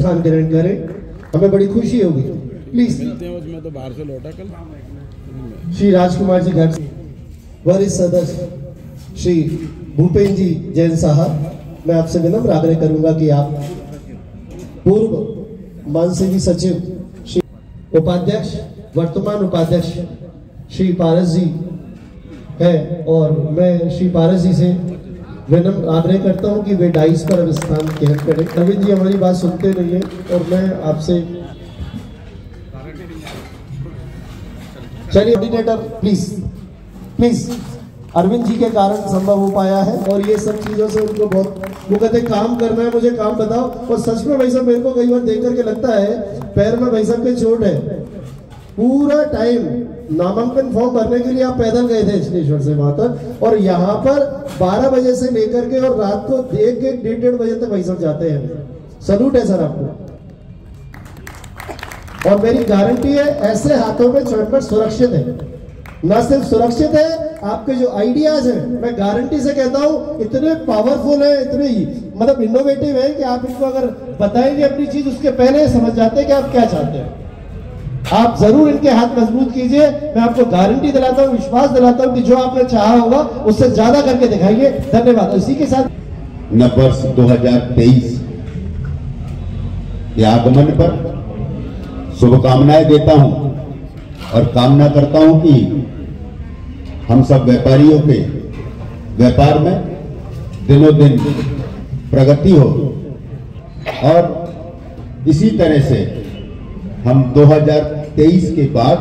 स्थान ग्रहण करें, हमें बड़ी खुशी होगी। प्लीज मैं तो बाहर से लौटा कल। श्री राजकुमार जी घर से वरिष्ठ सदस्य श्री भूपेन्द्र जी जैन साहब, मैं आपसे विनम्र आग्रह करूंगा कि आप पूर्व मानसेवी सचिव श्री उपाध्यक्ष, वर्तमान उपाध्यक्ष श्री पारस जी है, और मैं श्री पारस जी से विनम्र आग्रह करता हूं कि वे डाइस पर अब स्थान ग्रहण करें। अरविंद जी हमारी बात सुनते नहीं है, और मैं आपसे चलिए कोऑर्डिनेटर प्लीज अरविंद जी के कारण संभव हो पाया है, और ये सब चीजों से उनको बहुत, वो कहते काम करना है, मुझे काम बताओ। और सच में भाई साहब मेरे को कई बार देख करके लगता है पैर में भाई साहब के चोट है। पूरा टाइम नामांकन फॉर्म भरने के लिए आप पैदल गए थे स्टेशन से वहां तक, और यहाँ पर 12 बजे से लेकर के और रात को 1-1, 1:30 बजे तक भाई साहब जाते हैं। सलूट है सर आपको, और मेरी गारंटी है ऐसे हाथों में चढ़कर सुरक्षित है। न सिर्फ सुरक्षित है, आपके जो आइडियाज हैं, मैं गारंटी से कहता हूं इतने पावरफुल है, इतने मतलब इनोवेटिव है कि आप इनको अगर बताएंगे अपनी चीज, उसके पहले समझ जाते हैं कि आप क्या चाहते हैं। आप जरूर इनके हाथ मजबूत कीजिए, मैं आपको गारंटी दिलाता हूं, विश्वास दिलाता हूं कि जो आपने चाहा होगा उससे ज्यादा करके दिखाइए। धन्यवाद। इसी के साथ नववर्ष 2023 के आगमन पर शुभकामनाएं देता हूं, और कामना करता हूं कि हम सब व्यापारियों के व्यापार में दिनों दिन प्रगति हो, और इसी तरह से हम 2023 के बाद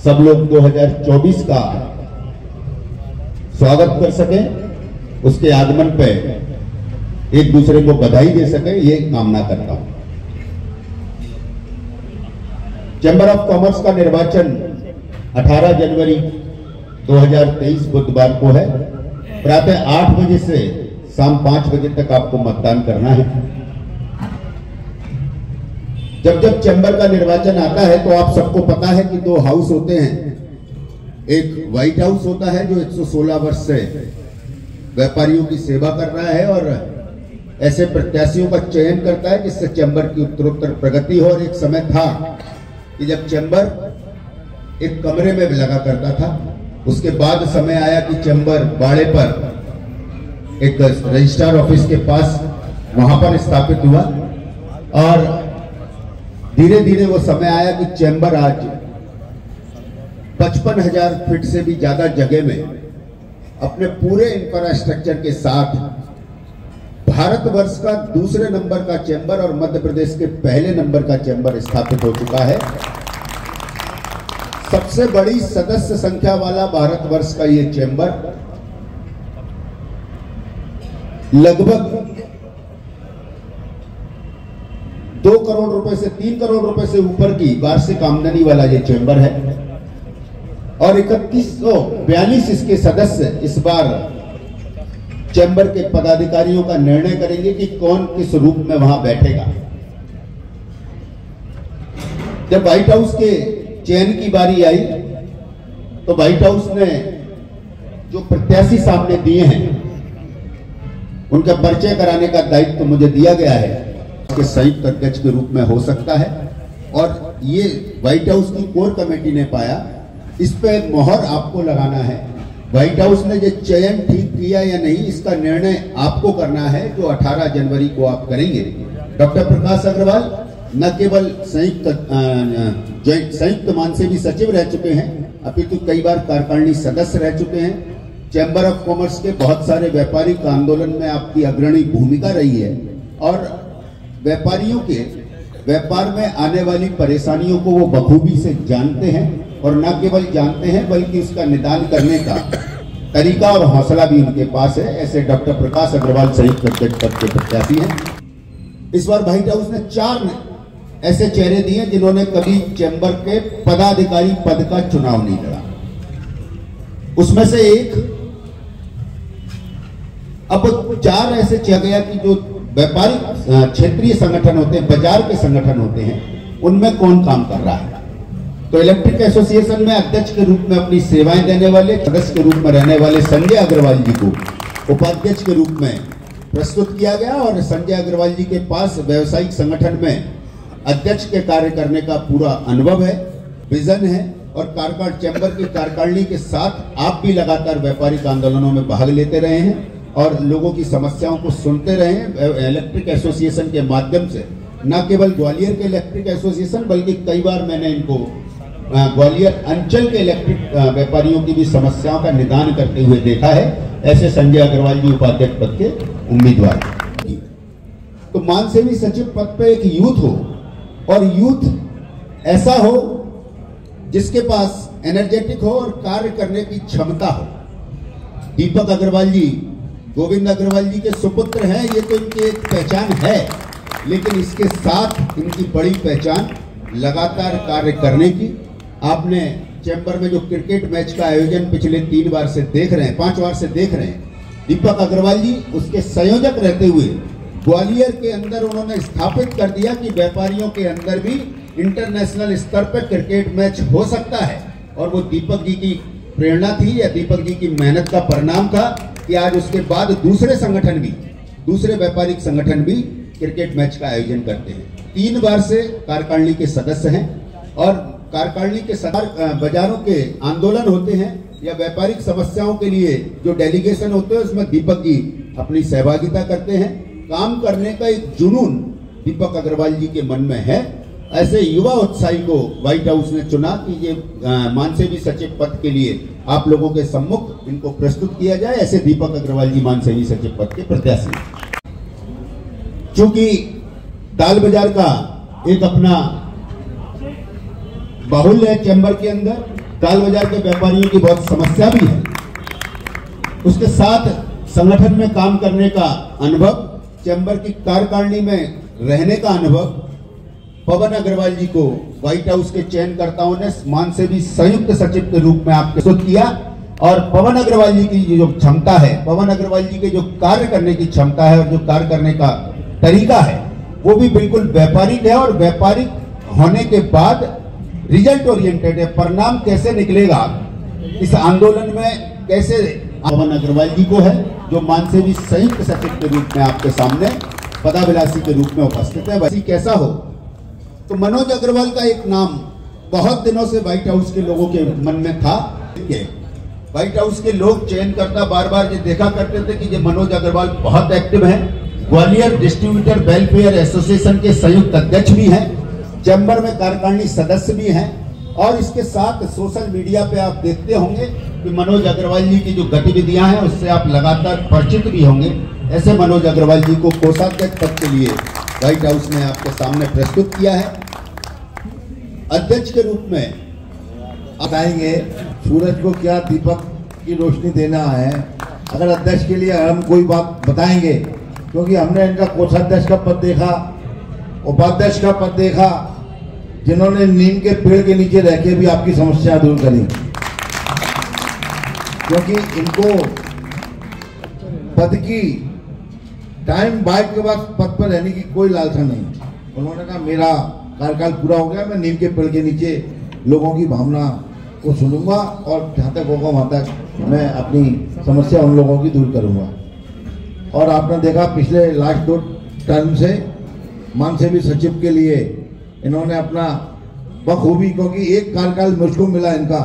सब लोग 2024 का स्वागत कर सकें, उसके आगमन पे एक दूसरे को बधाई दे सकें, ये कामना करता हूं। चैम्बर ऑफ कॉमर्स का निर्वाचन 18 जनवरी 2023 बुधवार को है। प्रातः 8 बजे से शाम 5 बजे तक आपको मतदान करना है। जब जब चैम्बर का निर्वाचन आता है तो आप सबको पता है कि 2 हाउस होते हैं। एक व्हाइट हाउस होता है जो 116 वर्ष से व्यापारियों की सेवा कर रहा है और ऐसे प्रत्याशियों का चयन करता है जिससे चैम्बर की उत्तरोत्तर प्रगति हो। और एक समय था कि जब चैम्बर एक कमरे में लगा करता था, उसके बाद समय आया कि चैम्बर बाड़े पर एक रजिस्ट्रार ऑफिस के पास वहां पर स्थापित हुआ, और धीरे धीरे वो समय आया कि चैम्बर आज 55,000 फीट से भी ज्यादा जगह में अपने पूरे इंफ्रास्ट्रक्चर के साथ भारतवर्ष का दूसरे नंबर का चैम्बर और मध्य प्रदेश के पहले नंबर का चैम्बर स्थापित हो चुका है। सबसे बड़ी सदस्य संख्या वाला भारतवर्ष का ये चैम्बर लगभग 2 करोड़ रुपए से 3 करोड़ रुपए से ऊपर की वार्षिक आमदनी वाला ये चैम्बर है, और 3142 इसके सदस्य इस बार चैम्बर के पदाधिकारियों का निर्णय करेंगे कि कौन किस रूप में वहां बैठेगा। जब व्हाइट हाउस के चयन की बारी आई तो व्हाइट हाउस ने जो प्रत्याशी सामने दिए हैं उनका परिचय कराने का दायित्व तो मुझे दिया गया है कि संयुक्त अध्यक्ष के रूप में हो सकता है, और ये व्हाइट हाउस की कोर कमेटी ने पाया, इस पे मोहर आपको लगाना है। व्हाइट हाउस ने जो चयन ठीक किया या नहीं इसका निर्णय आपको करना है, जो 18 जनवरी को आप करेंगे। डॉक्टर प्रकाश अग्रवाल न केवल संयुक्त मानसेवी सचिव रह चुके हैं, अपितु कई बार कार्यकारिणी सदस्य रह चुके हैं। चैम्बर ऑफ कॉमर्स के बहुत सारे व्यापारिक आंदोलन में आपकी अग्रणी भूमिका रही है, और व्यापारियों के व्यापार में आने वाली परेशानियों को वो बखूबी से जानते हैं, और न केवल जानते हैं बल्कि उसका निदान करने का तरीका और हौसला भी उनके पास है। ऐसे डॉक्टर प्रकाश अग्रवाल संयुक्त अध्यक्ष पद के प्रत्याशी हैं। इस बार व्हाइट हाउस ने 4 ऐसे चेहरे दिए जिन्होंने कभी चैम्बर के पदाधिकारी पद का चुनाव नहीं लड़ा। उसमें से एक, अब 4 ऐसे जगह की जो व्यापारिक क्षेत्रीय संगठन होते हैं, बाजार के संगठन होते हैं, उनमें कौन काम कर रहा है। तो इलेक्ट्रिक एसोसिएशन में अध्यक्ष के रूप में अपनी सेवाएं देने वाले, सदस्य के रूप में रहने वाले संजय अग्रवाल जी को उपाध्यक्ष के रूप में प्रस्तुत किया गया और संजय अग्रवाल जी के पास व्यवसायिक संगठन में अध्यक्ष के कार्य करने का पूरा अनुभव है, विजन है और कारखाना चैम्बर की कार्यकारिणी के साथ आप भी लगातार व्यापारिक आंदोलनों में भाग लेते रहे हैं और लोगों की समस्याओं को सुनते रहे हैं। इलेक्ट्रिक एसोसिएशन के माध्यम से न केवल ग्वालियर के इलेक्ट्रिक एसोसिएशन बल्कि कई बार मैंने इनको ग्वालियर अंचल के इलेक्ट्रिक व्यापारियों की भी समस्याओं का निदान करते हुए देखा है। ऐसे संजय अग्रवाल जी उपाध्यक्ष पद के उम्मीदवार। तो मानसेवी सचिव पद पे एक यूथ हो और यूथ ऐसा हो जिसके पास एनर्जेटिक हो और कार्य करने की क्षमता हो। दीपक अग्रवाल जी गोविंद अग्रवाल जी के सुपुत्र हैं, ये तो इनकी एक पहचान है, लेकिन इसके साथ इनकी बड़ी पहचान लगातार कार्य करने की। आपने चैम्बर में जो क्रिकेट मैच का आयोजन पिछले 5 बार से देख रहे हैं, दीपक अग्रवाल जी उसके संयोजक रहते हुए ग्वालियर के अंदर उन्होंने स्थापित कर दिया कि व्यापारियों के अंदर भी इंटरनेशनल स्तर पर क्रिकेट मैच हो सकता है। और वो दीपक जी की प्रेरणा थी या दीपक जी की मेहनत का परिणाम था कि आज उसके बाद दूसरे व्यापारिक संगठन भी क्रिकेट मैच का आयोजन करते हैं। 3 बार से कार्यकारिणी के सदस्य हैं और कार्यकारिणी के बाजारों के आंदोलन होते हैं या व्यापारिक समस्याओं के लिए जो डेलीगेशन होते हैं उसमें दीपक जी अपनी सहभागिता करते हैं। काम करने का एक जुनून दीपक अग्रवाल जी के मन में है। ऐसे युवा उत्साही को व्हाइट हाउस ने चुना कि ये मानसेवी सचिव पद के लिए आप लोगों के सम्मुख इनको प्रस्तुत किया जाए। ऐसे दीपक अग्रवाल जी मानसेवी सचिव पद के प्रत्याशी। चूंकि दाल बाजार का एक अपना बाहुल्य है चैम्बर के अंदर, दाल बाजार के व्यापारियों की बहुत समस्या भी है, उसके साथ संगठन में काम करने का अनुभव, चैम्बर की कार्यकारिणी में रहने का अनुभव, पवन अग्रवाल जी को व्हाइट हाउस के चयनकर्ताओं ने मानसेवी संयुक्त सचिव के रूप में आप प्रस्तुत किया। और पवन अग्रवाल जी की जो क्षमता है, पवन अग्रवाल जी के जो कार्य करने की क्षमता है और जो कार्य करने का तरीका है वो भी बिल्कुल व्यापारिक है और व्यापारिक होने के बाद रिजल्ट ओरिएंटेड है। परिणाम कैसे निकलेगा इस आंदोलन में, कैसे पवन अग्रवाल जी को है जो मानसेवी संयुक्त सचिव के रूप में आपके सामने पदाविलासी के रूप में उपस्थित है। वैसी कैसा हो तो मनोज अग्रवाल का एक नाम बहुत दिनों से व्हाइट हाउस के लोगों के मन में था। व्हाइट हाउस के लोग चयनकर्ता बार बार ये देखा करते थे कि ये मनोज अग्रवाल बहुत एक्टिव हैं, ग्वालियर डिस्ट्रीब्यूटर वेलफेयर एसोसिएशन के संयुक्त अध्यक्ष भी हैं, चैम्बर में कार्यकारिणी सदस्य भी हैं और इसके साथ सोशल मीडिया पे आप देखते होंगे कि मनोज अग्रवाल जी की जो गतिविधियां हैं उससे आप लगातार परिचित भी होंगे। ऐसे मनोज अग्रवाल जी को कोषाध्यक्ष पद के लिए व्हाइट हाउस ने आपके सामने प्रस्तुत किया है। अध्यक्ष के रूप में बताएंगे सूरज को क्या दीपक की रोशनी देना है। अगर अध्यक्ष के लिए हम कोई बात बताएंगे, क्योंकि हमने इनका कोषाध्यक्ष का पद देखा, उपाध्यक्ष का पद देखा, जिन्होंने नीम के पेड़ के नीचे रह के भी आपकी समस्या दूर करी, क्योंकि इनको पद की टाइम बाइट के बाद पद पर रहने की कोई लालसा नहीं। उन्होंने कहा मेरा कार्यकाल पूरा हो गया, मैं नीम के पेड़ के नीचे लोगों की भावना को सुनूंगा और जहाँ तक होगा वहाँ तक मैं अपनी समस्या उन लोगों की दूर करूंगा। और आपने देखा पिछले लास्ट 2 टर्म से मानसेवी सचिव के लिए इन्होंने अपना बखूबी, क्योंकि एक कार्यकाल मुझको मिला इनका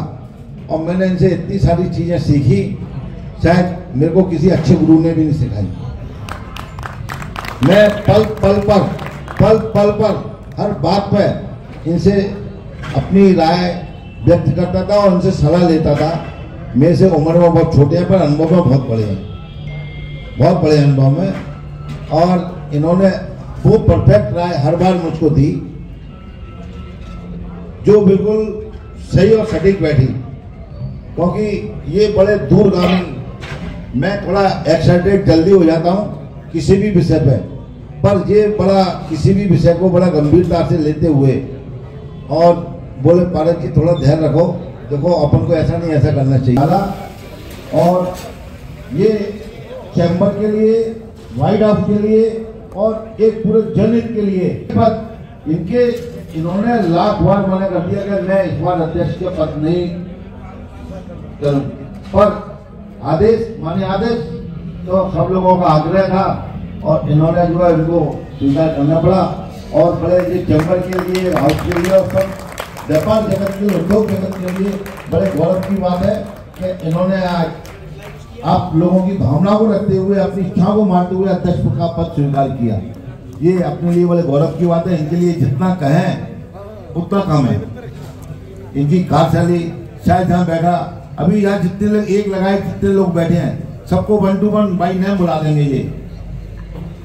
और मैंने इनसे इतनी सारी चीजें सीखी, शायद मेरे को किसी अच्छे गुरु ने भी नहीं सिखाई। मैं पल पल पर हर बात पर इनसे अपनी राय व्यक्त करता था और उनसे सलाह लेता था। मेरे से उम्र में बहुत छोटे हैं पर अनुभव में बहुत बड़े हैं, बहुत बड़े अनुभव में। और इन्होंने वो परफेक्ट राय हर बार मुझको दी जो बिल्कुल सही और सटीक बैठी, क्योंकि ये बड़े दूरगामी, मैं थोड़ा एक्साइटेड जल्दी हो जाता हूँ किसी भी विषय पे, पर ये बड़ा किसी भी विषय को बड़ा गंभीरता से लेते हुए और बोले पारद जी थोड़ा ध्यान रखो, देखो अपन को ऐसा नहीं ऐसा करना चाहिए। और ये चैम्बर के लिए, व्हाइट हाउस के लिए और एक पूरे जनहित के लिए इन्होंने लाख बार मना कर दिया कि मैं इस बार अध्यक्ष का पद नहीं करूं, पर आदेश माने आदेश, तो सब लोगों का आग्रह था और इन्होंने जो है इनको स्वीकार करना पड़ा। और बड़े ये चैम्बर के लिए, हाउस के लिए और सब व्यापार जगत के लिए, उद्योग जगत के लिए बड़े गौरव की बात है कि इन्होंने आज आप लोगों की भावना को रखते हुए, अपनी इच्छा को मानते हुए अध्यक्ष का पद स्वीकार किया। ये अपने लिए बड़े गौरव की बात है। इनके लिए जितना कहें उतना कम है। इनकी कार्यशैली शायद जहाँ बैठा, अभी यहाँ जितने लोग एक लगाए जितने लोग बैठे हैं सबको 1 to 1 बाई नेम बुला देंगे। ये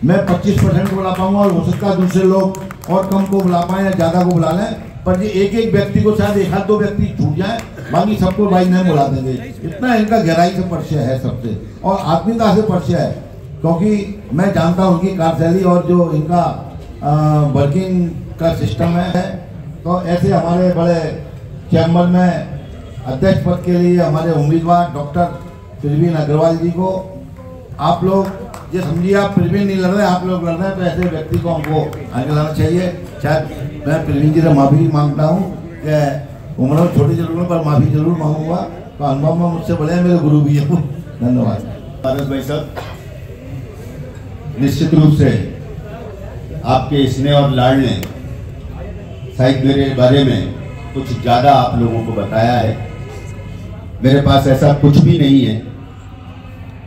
मैं 25% बुला पाऊंगा और हो सकता है दूसरे लोग और कम को बुला पाए या ज्यादा को बुला लें, पर ये एक एक व्यक्ति को शायद 1-2 व्यक्ति छूट जाए, बाकी सबको बाई नेम बुला देंगे। इतना इनका गहराई से परिचय है सबसे और आत्मीयता से परिचय है, क्योंकि मैं जानता हूँ उनकी कार्यशैली और जो इनका वर्किंग का सिस्टम है। तो ऐसे हमारे बड़े चैम्बर में अध्यक्ष पद के लिए हमारे उम्मीदवार डॉक्टर प्रवीण अग्रवाल जी को, आप लोग ये समझिए आप प्रवीण नहीं लड़ रहे, आप लोग लड़ रहे हैं, तो ऐसे व्यक्ति को हमको आगे लाना चाहिए। शायद मैं प्रवीण जी से माफी मांगता हूँ कि उम्र में छोटी जरूर पर माफी जरूर मांगूंगा, तो अनुभव में मुझसे बड़े हैं, मेरे गुरु भी हैं। धन्यवाद। पारस भाई साहब, निश्चित रूप से आपके स्नेह और लाड़ ने शायद मेरे बारे में कुछ ज्यादा आप लोगों को बताया है। मेरे पास ऐसा कुछ भी नहीं है,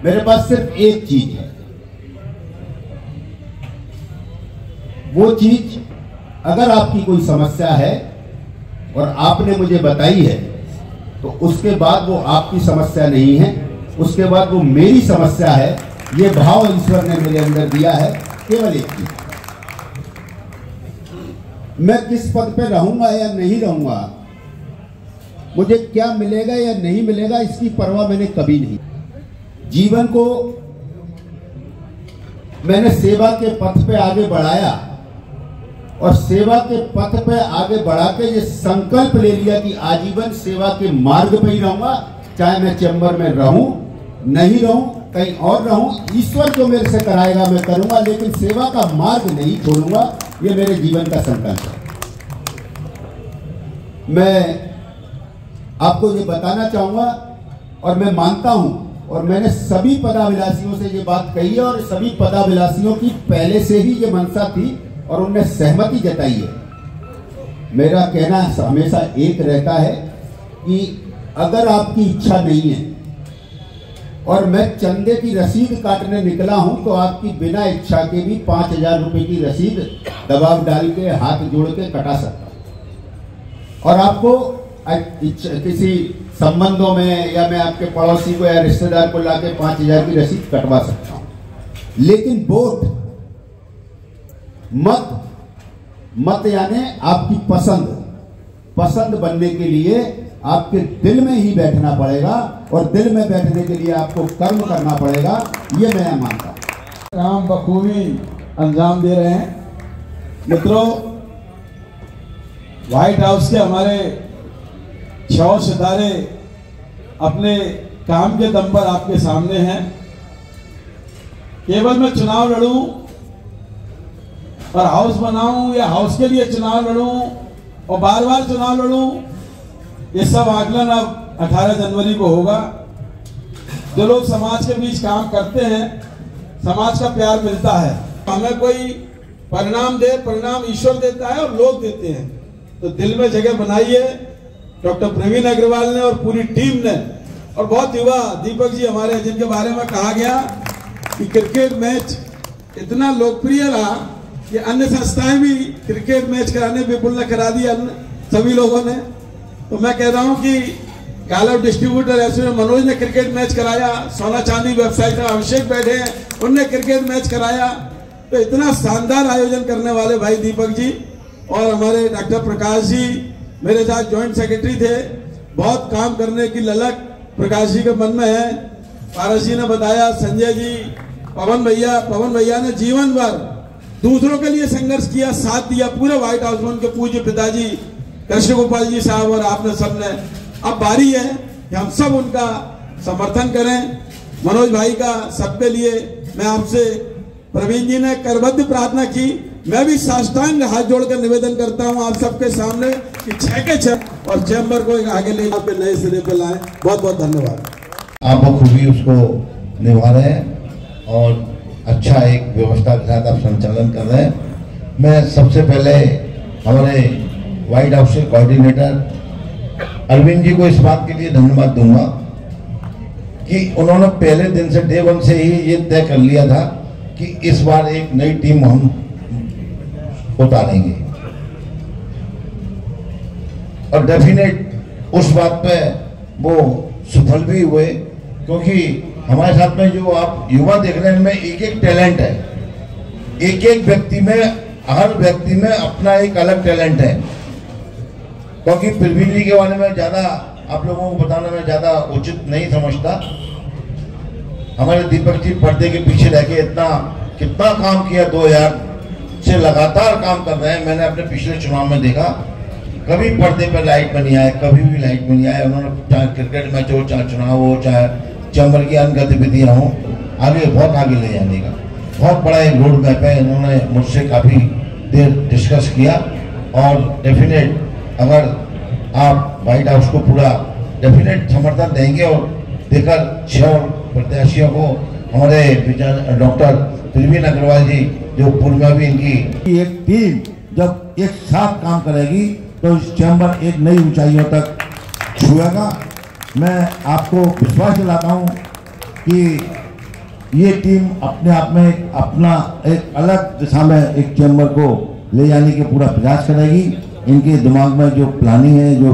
मेरे पास सिर्फ एक चीज है। वो चीज, अगर आपकी कोई समस्या है और आपने मुझे बताई है, तो उसके बाद वो आपकी समस्या नहीं है, उसके बाद वो मेरी समस्या है। ये भाव ईश्वर ने मेरे अंदर दिया है। केवल एक चीज, मैं किस पद पे रहूंगा या नहीं रहूंगा, मुझे क्या मिलेगा या नहीं मिलेगा, इसकी परवाह मैंने कभी नहीं। जीवन को मैंने सेवा के पथ पे आगे बढ़ाया और सेवा के पथ पे आगे बढ़ा के ये संकल्प ले लिया कि आजीवन सेवा के मार्ग पे ही रहूंगा, चाहे मैं चैम्बर में रहूं, नहीं रहूं, कहीं और रहूं, ईश्वर जो मेरे से कराएगा मैं करूंगा, लेकिन सेवा का मार्ग नहीं छोड़ूंगा। ये मेरे जीवन का संकल्प है। मैं आपको ये बताना चाहूंगा और मैं मानता हूं, और मैंने सभी पदाभिलाषियों से ये बात कही है और सभी पदाभिलाषियों की पहले से ही ये मंशा थी और उनने सहमति जताई है। मेरा कहना हमेशा एक रहता है कि अगर आपकी इच्छा नहीं है और मैं चंदे की रसीद काटने निकला हूं, तो आपकी बिना इच्छा के भी 5,000 रुपए की रसीद दबाव डाल के हाथ जोड़ के कटा सकता हूं। और आपको किसी संबंधों में या मैं आपके पड़ोसी को या रिश्तेदार को लाके 5,000 की रसीद कटवा सकता हूं। लेकिन वोट मत यानी आपकी पसंद बनने के लिए आपके दिल में ही बैठना पड़ेगा और दिल में बैठने के लिए आपको कर्म करना पड़ेगा। ये मैं मानता हूं। काम बखूबी अंजाम दे रहे हैं। मित्रों, व्हाइट हाउस के हमारे 6 सितारे अपने काम के दम पर आपके सामने हैं। केवल मैं चुनाव लड़ूं और हाउस बनाऊं या हाउस के लिए चुनाव लड़ूं और बार बार चुनाव लड़ूं, ये सब आकलन अब 18 जनवरी को होगा। जो लोग समाज के बीच काम करते हैं, समाज का प्यार मिलता है। हमें कोई परिणाम दे, परिणाम ईश्वर देता है और लोग देते हैं। तो दिल में जगह बनाइए। डॉक्टर प्रवीण अग्रवाल ने और पूरी टीम ने, और बहुत युवा दीपक जी हमारे, जिनके बारे में कहा गया कि क्रिकेट मैच इतना लोकप्रिय रहा कि अन्य संस्थाएं भी क्रिकेट मैच कराने विपुल ने करा दिया सभी लोगों ने। तो मैं कह रहा हूं कि गालव डिस्ट्रीब्यूटर ऐसे मनोज ने क्रिकेट मैच कराया, सोना चांदी वेबसाइट में अभिषेक बैठे हैं, उनने क्रिकेट मैच कराया। तो इतना शानदार आयोजन करने वाले भाई दीपक जी और हमारे डॉक्टर प्रकाश जी मेरे साथ ज्वाइंट सेक्रेटरी थे। बहुत काम करने की ललक प्रकाश जी के मन में है। पारस जी ने बताया, संजय जी, पवन भैया ने जीवन भर दूसरों के लिए संघर्ष किया, साथ दिया। पूरे व्हाइट हाउस में उनके पूज्य पिताजी कृष्ण गोपाल जी साहब और आपने सबने। अब बारी है कि हम सब उनका समर्थन करें। मनोज भाई का सबके लिए मैं आपसे, प्रवीण जी ने करबद्ध प्रार्थना की, मैं भी साष्टांग हाथ जोड़कर निवेदन करता हूं आप सबके सामने कि 6 के 6 और चैम्बर को आगे ले जाकर नए सिरे पे लाएं। बहुत बहुत धन्यवाद। आप बखूबी उसको निभा रहे हैं और अच्छा एक व्यवस्था के साथ आप संचालन कर रहे हैं। मैं सबसे पहले हमारे व्हाइट हाउस के कोऑर्डिनेटर अरविंद जी को इस बात के लिए धन्यवाद दूंगा कि उन्होंने पहले दिन से डे 1 से ही ये तय कर लिया था कि इस बार एक नई टीम हम उतारेंगे और डेफिनेट उस बात पे वो सफल भी हुए, क्योंकि हमारे साथ में जो आप युवा देख रहे हैं इनमें एक एक टैलेंट है, एक एक व्यक्ति में, हर व्यक्ति में अपना एक अलग टैलेंट है। क्योंकि प्रवीण जी के बारे में ज़्यादा आप लोगों को बताना मैं ज़्यादा उचित नहीं समझता। हमारे दीपक जी पर्दे के पीछे रह के इतना कितना काम किया, 2000 से लगातार काम कर रहे हैं। मैंने अपने पिछले चुनाव में देखा, कभी पर्दे पर लाइट में नहीं आए, कभी भी लाइट में नहीं आए। उन्होंने चाहे क्रिकेट मैच हो, चाहे चुनाव हो, चाहे चैम्बर की अन्य गतिविधियाँ हों, आगे बहुत आगे ले जाने का बहुत बड़ा एक रोड मैप है। इन्होंने मुझसे काफ़ी देर डिस्कस किया और डेफिनेट अगर आप व्हाइट हाउस को पूरा डेफिनेट समर्थन देंगे और देकर 6 प्रत्याशियों को हमारे डॉक्टर प्रवीण अग्रवाल जी जो पूर्व में भी इनकी एक टीम जब एक साथ काम करेगी तो इस चैम्बर एक नई ऊंचाइयों तक छुएगा। मैं आपको विश्वास दिलाता हूं कि ये टीम अपने आप में अपना एक अलग दिशा में एक चैम्बर को ले जाने के पूरा प्रयास करेगी। इनके दिमाग में जो प्लानिंग है, जो